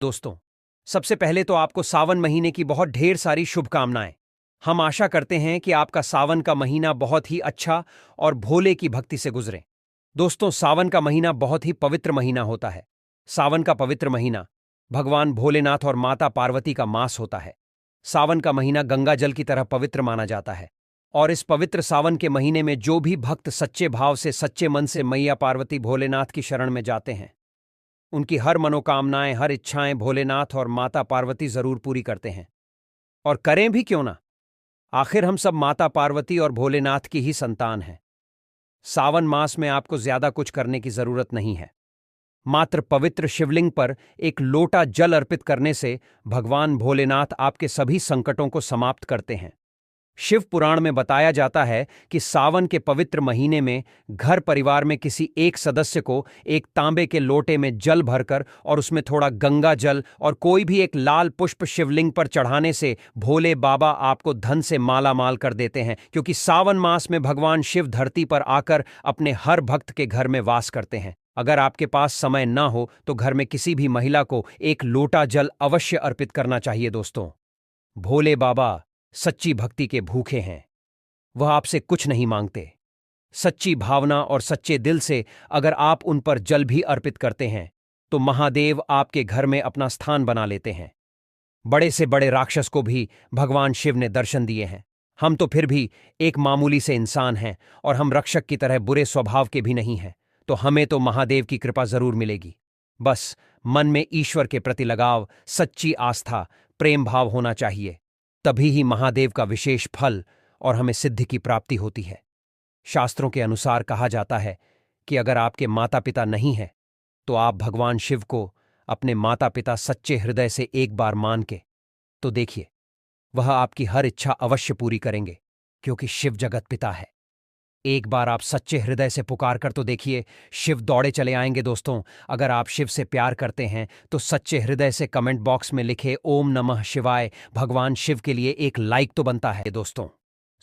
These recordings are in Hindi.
दोस्तों, सबसे पहले तो आपको सावन महीने की बहुत ढेर सारी शुभकामनाएं। हम आशा करते हैं कि आपका सावन का महीना बहुत ही अच्छा और भोले की भक्ति से गुजरे। दोस्तों, सावन का महीना बहुत ही पवित्र महीना होता है। सावन का पवित्र महीना भगवान भोलेनाथ और माता पार्वती का मास होता है। सावन का महीना गंगा जल की तरह पवित्र माना जाता है और इस पवित्र सावन के महीने में जो भी भक्त सच्चे भाव से सच्चे मन से मैया पार्वती भोलेनाथ की शरण में जाते हैं, उनकी हर मनोकामनाएं, हर इच्छाएं भोलेनाथ और माता पार्वती जरूर पूरी करते हैं। और करें भी क्यों ना, आखिर हम सब माता पार्वती और भोलेनाथ की ही संतान हैं। सावन मास में आपको ज्यादा कुछ करने की जरूरत नहीं है। मात्र पवित्र शिवलिंग पर एक लोटा जल अर्पित करने से भगवान भोलेनाथ आपके सभी संकटों को समाप्त करते हैं। शिव पुराण में बताया जाता है कि सावन के पवित्र महीने में घर परिवार में किसी एक सदस्य को एक तांबे के लोटे में जल भरकर और उसमें थोड़ा गंगा जल और कोई भी एक लाल पुष्प शिवलिंग पर चढ़ाने से भोले बाबा आपको धन से माला माल कर देते हैं, क्योंकि सावन मास में भगवान शिव धरती पर आकर अपने हर भक्त के घर में वास करते हैं। अगर आपके पास समय न हो तो घर में किसी भी महिला को एक लोटा जल अवश्य अर्पित करना चाहिए। दोस्तों, भोले बाबा सच्ची भक्ति के भूखे हैं। वह आपसे कुछ नहीं मांगते। सच्ची भावना और सच्चे दिल से अगर आप उन पर जल भी अर्पित करते हैं तो महादेव आपके घर में अपना स्थान बना लेते हैं। बड़े से बड़े राक्षस को भी भगवान शिव ने दर्शन दिए हैं। हम तो फिर भी एक मामूली से इंसान हैं और हम रक्षक की तरह बुरे स्वभाव के भी नहीं हैं, तो हमें तो महादेव की कृपा जरूर मिलेगी। बस मन में ईश्वर के प्रति लगाव, सच्ची आस्था, प्रेम भाव होना चाहिए। तभी ही महादेव का विशेष फल और हमें सिद्धि की प्राप्ति होती है। शास्त्रों के अनुसार कहा जाता है कि अगर आपके माता पिता नहीं हैं तो आप भगवान शिव को अपने माता पिता सच्चे हृदय से एक बार मान के तो देखिए, वह आपकी हर इच्छा अवश्य पूरी करेंगे, क्योंकि शिव जगत पिता है। एक बार आप सच्चे हृदय से पुकार कर तो देखिए, शिव दौड़े चले आएंगे। दोस्तों, अगर आप शिव से प्यार करते हैं तो सच्चे हृदय से कमेंट बॉक्स में लिखे ओम नमः शिवाय भगवान शिव के लिए एक लाइक तो बनता है। दोस्तों,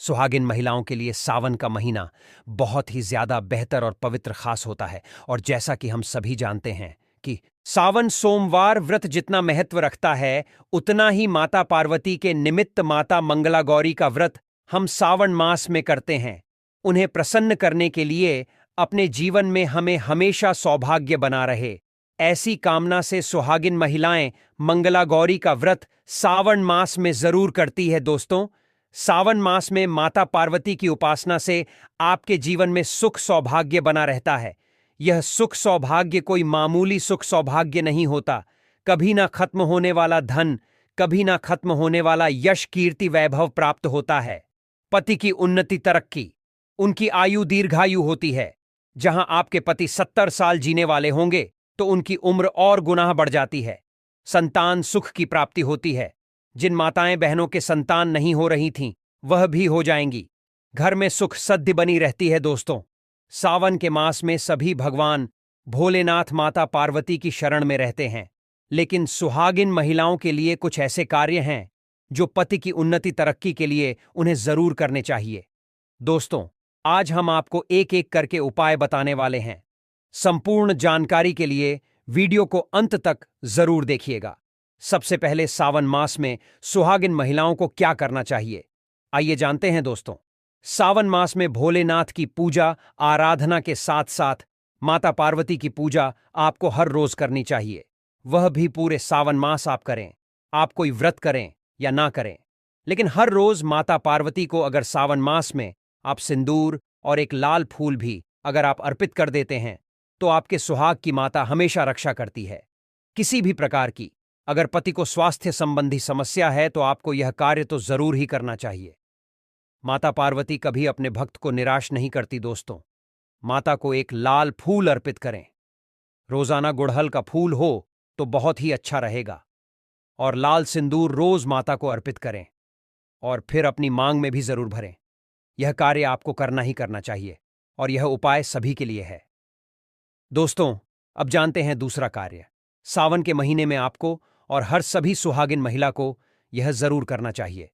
सुहागिन महिलाओं के लिए सावन का महीना बहुत ही ज्यादा बेहतर और पवित्र खास होता है। और जैसा कि हम सभी जानते हैं कि सावन सोमवार व्रत जितना महत्व रखता है, उतना ही माता पार्वती के निमित्त माता मंगला गौरी का व्रत हम सावन मास में करते हैं। उन्हें प्रसन्न करने के लिए अपने जीवन में हमें हमेशा सौभाग्य बना रहे, ऐसी कामना से सुहागिन महिलाएं मंगला गौरी का व्रत सावन मास में जरूर करती है। दोस्तों, सावन मास में माता पार्वती की उपासना से आपके जीवन में सुख सौभाग्य बना रहता है। यह सुख सौभाग्य कोई मामूली सुख सौभाग्य नहीं होता। कभी ना खत्म होने वाला धन, कभी ना खत्म होने वाला यश, कीर्ति, वैभव प्राप्त होता है। पति की उन्नति, तरक्की, उनकी आयु दीर्घायु होती है। जहां आपके पति 70 साल जीने वाले होंगे तो उनकी उम्र और गुना बढ़ जाती है। संतान सुख की प्राप्ति होती है। जिन माताएं बहनों के संतान नहीं हो रही थीं, वह भी हो जाएंगी। घर में सुख सद्य बनी रहती है। दोस्तों, सावन के मास में सभी भगवान भोलेनाथ माता पार्वती की शरण में रहते हैं, लेकिन सुहागिन महिलाओं के लिए कुछ ऐसे कार्य हैं जो पति की उन्नति, तरक्की के लिए उन्हें जरूर करने चाहिए। दोस्तों, आज हम आपको एक एक करके उपाय बताने वाले हैं। संपूर्ण जानकारी के लिए वीडियो को अंत तक जरूर देखिएगा। सबसे पहले सावन मास में सुहागिन महिलाओं को क्या करना चाहिए, आइए जानते हैं। दोस्तों, सावन मास में भोलेनाथ की पूजा आराधना के साथ साथ माता पार्वती की पूजा आपको हर रोज करनी चाहिए। वह भी पूरे सावन मास आप करें, आप कोई व्रत करें या ना करें, लेकिन हर रोज माता पार्वती को अगर सावन मास में आप सिंदूर और एक लाल फूल भी अगर आप अर्पित कर देते हैं तो आपके सुहाग की माता हमेशा रक्षा करती है। किसी भी प्रकार की अगर पति को स्वास्थ्य संबंधी समस्या है तो आपको यह कार्य तो जरूर ही करना चाहिए। माता पार्वती कभी अपने भक्त को निराश नहीं करती। दोस्तों, माता को एक लाल फूल अर्पित करें। रोजाना गुड़हल का फूल हो तो बहुत ही अच्छा रहेगा। और लाल सिंदूर रोज माता को अर्पित करें और फिर अपनी मांग में भी जरूर भरें। यह कार्य आपको करना ही करना चाहिए और यह उपाय सभी के लिए है। दोस्तों, अब जानते हैं दूसरा कार्य। सावन के महीने में आपको और हर सभी सुहागिन महिला को यह जरूर करना चाहिए।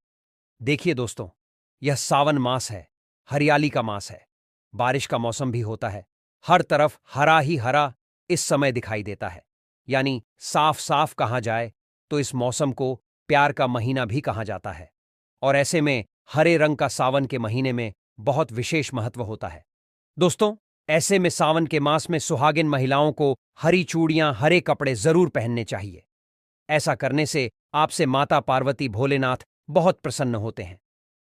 देखिए दोस्तों, यह सावन मास है, हरियाली का मास है, बारिश का मौसम भी होता है। हर तरफ हरा ही हरा इस समय दिखाई देता है। यानी साफ साफ कहा जाए तो इस मौसम को प्यार का महीना भी कहा जाता है। और ऐसे में हरे रंग का सावन के महीने में बहुत विशेष महत्व होता है। दोस्तों, ऐसे में सावन के मास में सुहागिन महिलाओं को हरी चूड़ियां, हरे कपड़े जरूर पहनने चाहिए। ऐसा करने से आपसे माता पार्वती भोलेनाथ बहुत प्रसन्न होते हैं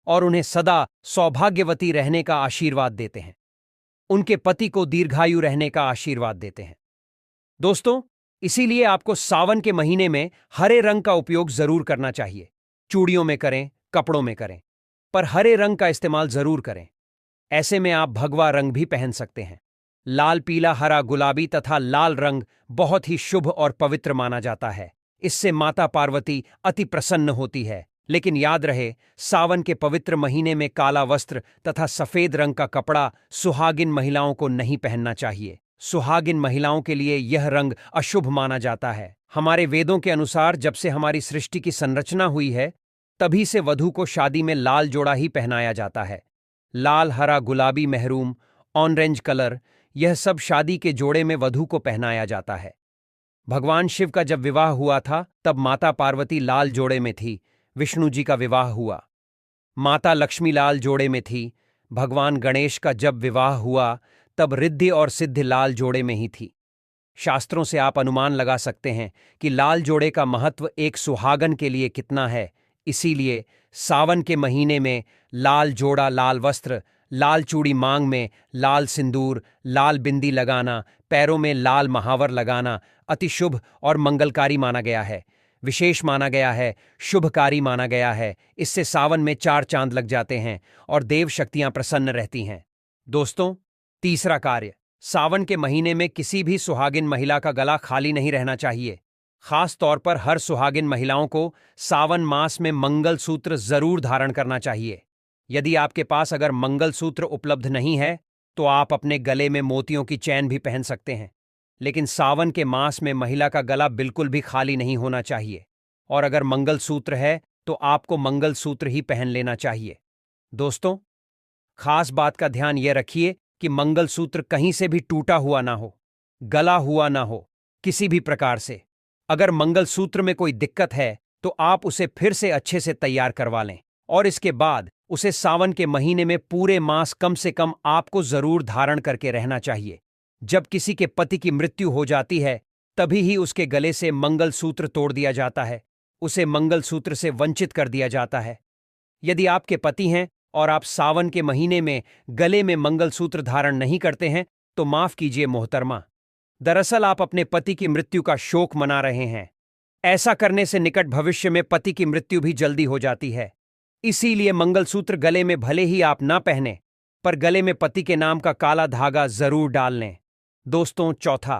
और उन्हें सदा सौभाग्यवती रहने का आशीर्वाद देते हैं। उनके पति को दीर्घायु रहने का आशीर्वाद देते हैं। दोस्तों, इसीलिए आपको सावन के महीने में हरे रंग का उपयोग जरूर करना चाहिए। चूड़ियों में करें, कपड़ों में करें, पर हरे रंग का इस्तेमाल जरूर करें। ऐसे में आप भगवा रंग भी पहन सकते हैं। लाल, पीला, हरा, गुलाबी तथा लाल रंग बहुत ही शुभ और पवित्र माना जाता है। इससे माता पार्वती अति प्रसन्न होती है। लेकिन याद रहे, सावन के पवित्र महीने में काला वस्त्र तथा सफेद रंग का कपड़ा सुहागिन महिलाओं को नहीं पहनना चाहिए। सुहागिन महिलाओं के लिए यह रंग अशुभ माना जाता है। हमारे वेदों के अनुसार जब से हमारी सृष्टि की संरचना हुई है, तभी से वधू को शादी में लाल जोड़ा ही पहनाया जाता है। लाल, हरा, गुलाबी, मेहरून, ऑरेंज कलर, यह सब शादी के जोड़े में वधू को पहनाया जाता है। भगवान शिव का जब विवाह हुआ था तब माता पार्वती लाल जोड़े में थी। विष्णु जी का विवाह हुआ, माता लक्ष्मी लाल जोड़े में थी। भगवान गणेश का जब विवाह हुआ तब रिद्धि और सिद्धि लाल जोड़े में ही थी। शास्त्रों से आप अनुमान लगा सकते हैं कि लाल जोड़े का महत्व एक सुहागन के लिए कितना है। इसीलिए सावन के महीने में लाल जोड़ा, लाल वस्त्र, लाल चूड़ी मांग में, लाल सिंदूर, लाल बिंदी लगाना, पैरों में लाल महावर लगाना अति शुभ और मंगलकारी माना गया है। विशेष माना गया है, शुभकारी माना गया है। इससे सावन में 4 चांद लग जाते हैं और देव शक्तियां प्रसन्न रहती हैं। दोस्तों, तीसरा कार्य, सावन के महीने में किसी भी सुहागिन महिला का गला खाली नहीं रहना चाहिए। खास तौर पर हर सुहागिन महिलाओं को सावन मास में मंगलसूत्र जरूर धारण करना चाहिए। यदि आपके पास अगर मंगलसूत्र उपलब्ध नहीं है तो आप अपने गले में मोतियों की चैन भी पहन सकते हैं। लेकिन सावन के मास में महिला का गला बिल्कुल भी खाली नहीं होना चाहिए। और अगर मंगलसूत्र है तो आपको मंगलसूत्र ही पहन लेना चाहिए। दोस्तों, खास बात का ध्यान यह रखिए कि मंगलसूत्र कहीं से भी टूटा हुआ ना हो, गला हुआ ना हो, किसी भी प्रकार से। अगर मंगलसूत्र में कोई दिक्कत है तो आप उसे फिर से अच्छे से तैयार करवा लें और इसके बाद उसे सावन के महीने में पूरे मास कम से कम आपको जरूर धारण करके रहना चाहिए। जब किसी के पति की मृत्यु हो जाती है तभी ही उसके गले से मंगलसूत्र तोड़ दिया जाता है, उसे मंगलसूत्र से वंचित कर दिया जाता है। यदि आपके पति हैं और आप सावन के महीने में गले में मंगलसूत्र धारण नहीं करते हैं तो माफ कीजिए मोहतरमा, दरअसल आप अपने पति की मृत्यु का शोक मना रहे हैं। ऐसा करने से निकट भविष्य में पति की मृत्यु भी जल्दी हो जाती है। इसीलिए मंगलसूत्र गले में भले ही आप ना पहने, पर गले में पति के नाम का काला धागा जरूर डाल लें। दोस्तों, चौथा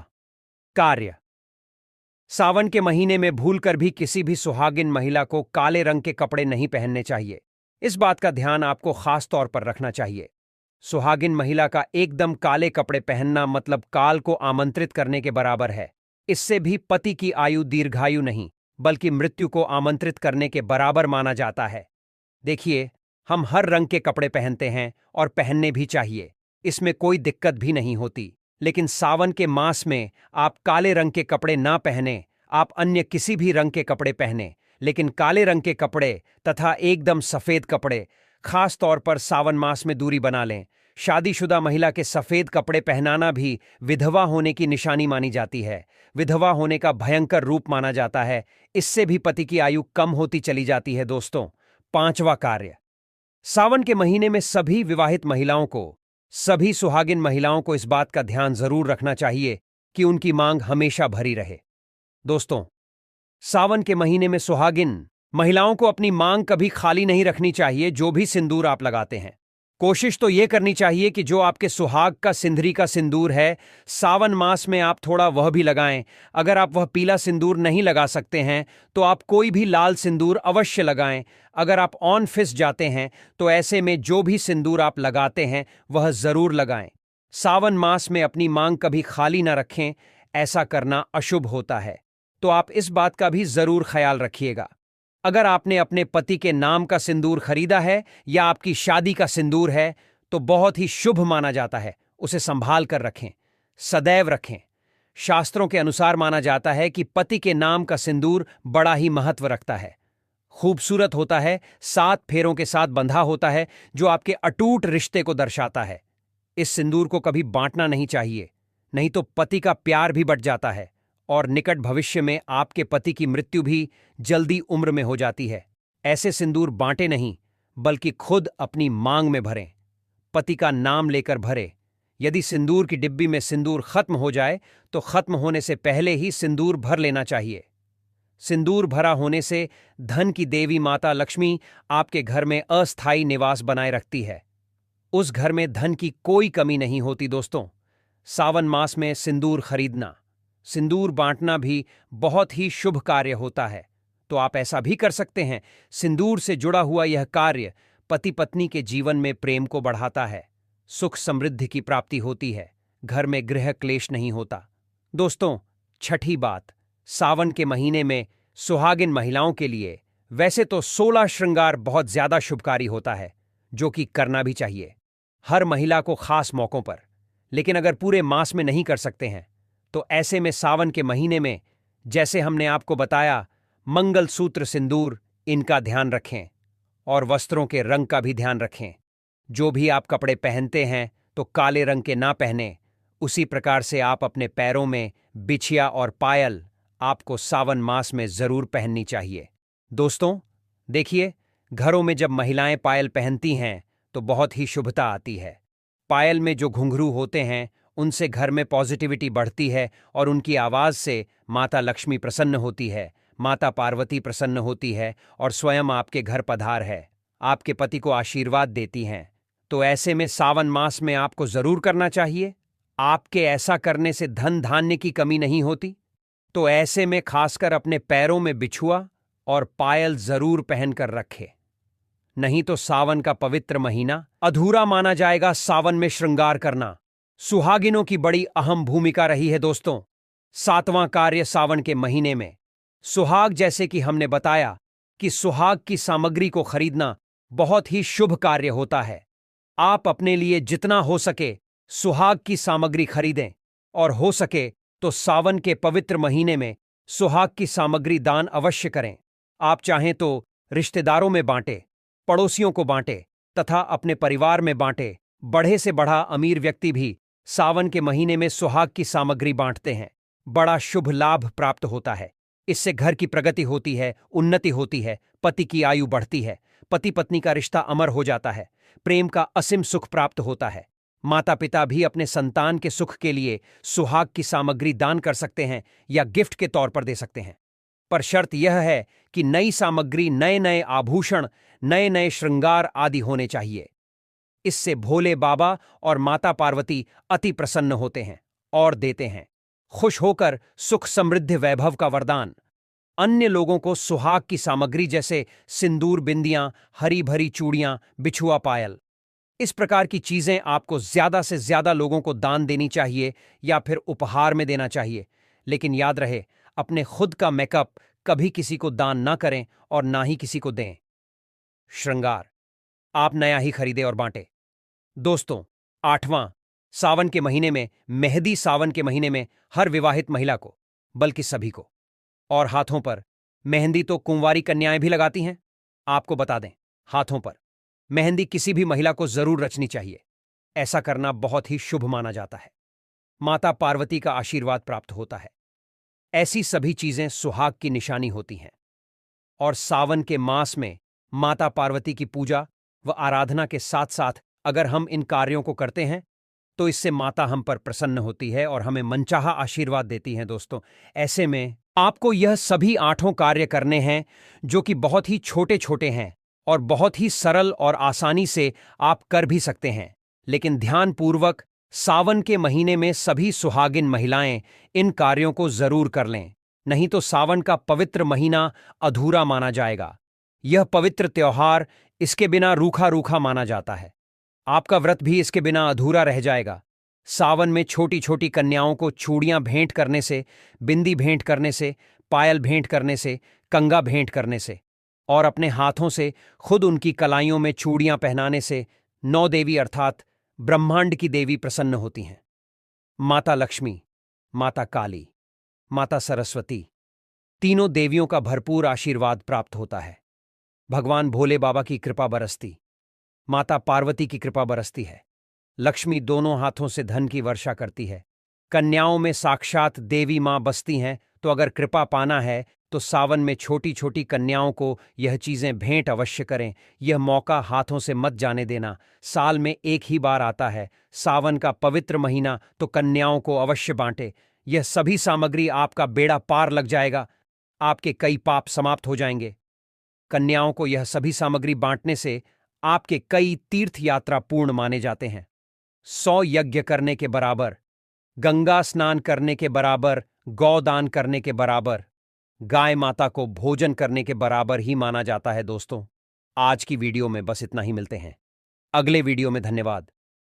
कार्य, सावन के महीने में भूलकर भी किसी भी सुहागिन महिला को काले रंग के कपड़े नहीं पहनने चाहिए। इस बात का ध्यान आपको खास तौर पर रखना चाहिए। सुहागिन महिला का एकदम काले कपड़े पहनना मतलब काल को आमंत्रित करने के बराबर है। इससे भी पति की आयु दीर्घायु नहीं बल्कि मृत्यु को आमंत्रित करने के बराबर माना जाता है। देखिए, हम हर रंग के कपड़े पहनते हैं और पहनने भी चाहिए, इसमें कोई दिक्कत भी नहीं होती। लेकिन सावन के मास में आप काले रंग के कपड़े ना पहने, आप अन्य किसी भी रंग के कपड़े पहने, लेकिन काले रंग के कपड़े तथा एकदम सफेद कपड़े, खास तौर पर सावन मास में दूरी बना लें। शादीशुदा महिला के सफेद कपड़े पहनाना भी विधवा होने की निशानी मानी जाती है। विधवा होने का भयंकर रूप माना जाता है। इससे भी पति की आयु कम होती चली जाती है। दोस्तों, पांचवा कार्य, सावन के महीने में सभी विवाहित महिलाओं को, सभी सुहागिन महिलाओं को इस बात का ध्यान जरूर रखना चाहिए कि उनकी मांग हमेशा भरी रहे। दोस्तों, सावन के महीने में सुहागिन महिलाओं को अपनी मांग कभी खाली नहीं रखनी चाहिए। जो भी सिंदूर आप लगाते हैं, कोशिश तो यह करनी चाहिए कि जो आपके सुहाग का सिंदरी का सिंदूर है, सावन मास में आप थोड़ा वह भी लगाएं। अगर आप वह पीला सिंदूर नहीं लगा सकते हैं तो आप कोई भी लाल सिंदूर अवश्य लगाएं। अगर आप ऑन फिस जाते हैं तो ऐसे में जो भी सिंदूर आप लगाते हैं वह जरूर लगाएं। सावन मास में अपनी मांग कभी खाली न रखें, ऐसा करना अशुभ होता है। तो आप इस बात का भी जरूर ख्याल रखिएगा। अगर आपने अपने पति के नाम का सिंदूर खरीदा है या आपकी शादी का सिंदूर है तो बहुत ही शुभ माना जाता है। उसे संभाल कर रखें, सदैव रखें। शास्त्रों के अनुसार माना जाता है कि पति के नाम का सिंदूर बड़ा ही महत्व रखता है। खूबसूरत होता है, 7 फेरों के साथ बंधा होता है, जो आपके अटूट रिश्ते को दर्शाता है। इस सिंदूर को कभी बांटना नहीं चाहिए, नहीं तो पति का प्यार भी बढ़ जाता है और निकट भविष्य में आपके पति की मृत्यु भी जल्दी उम्र में हो जाती है। ऐसे सिंदूर बांटे नहीं, बल्कि खुद अपनी मांग में भरें। पति का नाम लेकर भरे। यदि सिंदूर की डिब्बी में सिंदूर खत्म हो जाए तो खत्म होने से पहले ही सिंदूर भर लेना चाहिए। सिंदूर भरा होने से धन की देवी माता लक्ष्मी आपके घर में अस्थायी निवास बनाए रखती है। उस घर में धन की कोई कमी नहीं होती। दोस्तों, सावन मास में सिंदूर खरीदना, सिंदूर बांटना भी बहुत ही शुभ कार्य होता है। तो आप ऐसा भी कर सकते हैं। सिंदूर से जुड़ा हुआ यह कार्य पति पत्नी के जीवन में प्रेम को बढ़ाता है, सुख समृद्धि की प्राप्ति होती है, घर में गृह क्लेश नहीं होता। दोस्तों, छठी बात, सावन के महीने में सुहागिन महिलाओं के लिए वैसे तो 16 श्रृंगार बहुत ज्यादा शुभकारी होता है, जो कि करना भी चाहिए हर महिला को खास मौकों पर। लेकिन अगर पूरे मास में नहीं कर सकते हैं तो ऐसे में सावन के महीने में, जैसे हमने आपको बताया, मंगलसूत्र, सिंदूर, इनका ध्यान रखें और वस्त्रों के रंग का भी ध्यान रखें। जो भी आप कपड़े पहनते हैं तो काले रंग के ना पहने। उसी प्रकार से आप अपने पैरों में बिछिया और पायल आपको सावन मास में जरूर पहननी चाहिए। दोस्तों, देखिए, घरों में जब महिलाएं पायल पहनती हैं तो बहुत ही शुभता आती है। पायल में जो घुंघरू होते हैं उनसे घर में पॉजिटिविटी बढ़ती है और उनकी आवाज से माता लक्ष्मी प्रसन्न होती है, माता पार्वती प्रसन्न होती है और स्वयं आपके घर पधार है, आपके पति को आशीर्वाद देती हैं। तो ऐसे में सावन मास में आपको जरूर करना चाहिए। आपके ऐसा करने से धन धान्य की कमी नहीं होती। तो ऐसे में खासकर अपने पैरों में बिछुआ और पायल जरूर पहनकर रखे, नहीं तो सावन का पवित्र महीना अधूरा माना जाएगा। सावन में श्रृंगार करना सुहागिनों की बड़ी अहम भूमिका रही है। दोस्तों, 7वां कार्य सावन के महीने में सुहाग, जैसे कि हमने बताया कि सुहाग की सामग्री को खरीदना बहुत ही शुभ कार्य होता है। आप अपने लिए जितना हो सके सुहाग की सामग्री खरीदें और हो सके तो सावन के पवित्र महीने में सुहाग की सामग्री दान अवश्य करें। आप चाहें तो रिश्तेदारों में बांटे, पड़ोसियों को बांटे तथा अपने परिवार में बांटे। बढ़े से बढ़ा अमीर व्यक्ति भी सावन के महीने में सुहाग की सामग्री बांटते हैं। बड़ा शुभ लाभ प्राप्त होता है। इससे घर की प्रगति होती है, उन्नति होती है, पति की आयु बढ़ती है, पति पत्नी का रिश्ता अमर हो जाता है, प्रेम का असीम सुख प्राप्त होता है। माता पिता भी अपने संतान के सुख के लिए सुहाग की सामग्री दान कर सकते हैं या गिफ्ट के तौर पर दे सकते हैं। पर शर्त यह है कि नई सामग्री, नए नए आभूषण, नए नए श्रृंगार आदि होने चाहिए। इससे भोले बाबा और माता पार्वती अति प्रसन्न होते हैं और देते हैं, खुश होकर सुख समृद्धि वैभव का वरदान। अन्य लोगों को सुहाग की सामग्री जैसे सिंदूर, बिंदियां, हरी भरी चूड़ियां, बिछुआ, पायल, इस प्रकार की चीजें आपको ज्यादा से ज्यादा लोगों को दान देनी चाहिए या फिर उपहार में देना चाहिए। लेकिन याद रहे, अपने खुद का मेकअप कभी किसी को दान ना करें और ना ही किसी को दें। श्रृंगार आप नया ही खरीदें और बांटें। दोस्तों, 8वां, सावन के महीने में मेहंदी। सावन के महीने में हर विवाहित महिला को, बल्कि सभी को, और हाथों पर मेहंदी तो कुंवारी कन्याएं भी लगाती हैं। आपको बता दें, हाथों पर मेहंदी किसी भी महिला को जरूर रचनी चाहिए। ऐसा करना बहुत ही शुभ माना जाता है। माता पार्वती का आशीर्वाद प्राप्त होता है। ऐसी सभी चीजें सुहाग की निशानी होती हैं। और सावन के मास में माता पार्वती की पूजा व आराधना के साथ साथ अगर हम इन कार्यों को करते हैं तो इससे माता हम पर प्रसन्न होती है और हमें मनचाहा आशीर्वाद देती हैं। दोस्तों, ऐसे में आपको यह सभी 8 कार्य करने हैं, जो कि बहुत ही छोटे छोटे हैं और बहुत ही सरल और आसानी से आप कर भी सकते हैं। लेकिन ध्यानपूर्वक सावन के महीने में सभी सुहागिन महिलाएं इन कार्यों को जरूर कर लें, नहीं तो सावन का पवित्र महीना अधूरा माना जाएगा। यह पवित्र त्योहार इसके बिना रूखा रूखा माना जाता है। आपका व्रत भी इसके बिना अधूरा रह जाएगा। सावन में छोटी छोटी कन्याओं को चूड़ियां भेंट करने से, बिंदी भेंट करने से, पायल भेंट करने से, कंगा भेंट करने से और अपने हाथों से खुद उनकी कलाइयों में चूड़ियां पहनाने से 9 देवी अर्थात ब्रह्मांड की देवी प्रसन्न होती हैं। माता लक्ष्मी माता काली, माता सरस्वती, तीनों देवियों का भरपूर आशीर्वाद प्राप्त होता है। भगवान भोले बाबा की कृपा बरसती, माता पार्वती की कृपा बरसती है। लक्ष्मी दोनों हाथों से धन की वर्षा करती है। कन्याओं में साक्षात देवी मां बसती हैं, तो अगर कृपा पाना है तो सावन में छोटी छोटी कन्याओं को यह चीजें भेंट अवश्य करें। यह मौका हाथों से मत जाने देना। साल में एक ही बार आता है, सावन का पवित्र महीना, तो कन्याओं को अवश्य बांटे। यह सभी सामग्री आपका बेड़ा पार लग जाएगा, आपके कई पाप समाप्त हो जाएंगे। कन्याओं को यह सभी सामग्री बांटने से आपके कई तीर्थ यात्रा पूर्ण माने जाते हैं। 100 यज्ञ करने के बराबर, गंगा स्नान करने के बराबर, गौदान करने के बराबर, गाय माता को भोजन करने के बराबर ही माना जाता है। दोस्तों, आज की वीडियो में बस इतना ही। मिलते हैं अगले वीडियो में। धन्यवाद।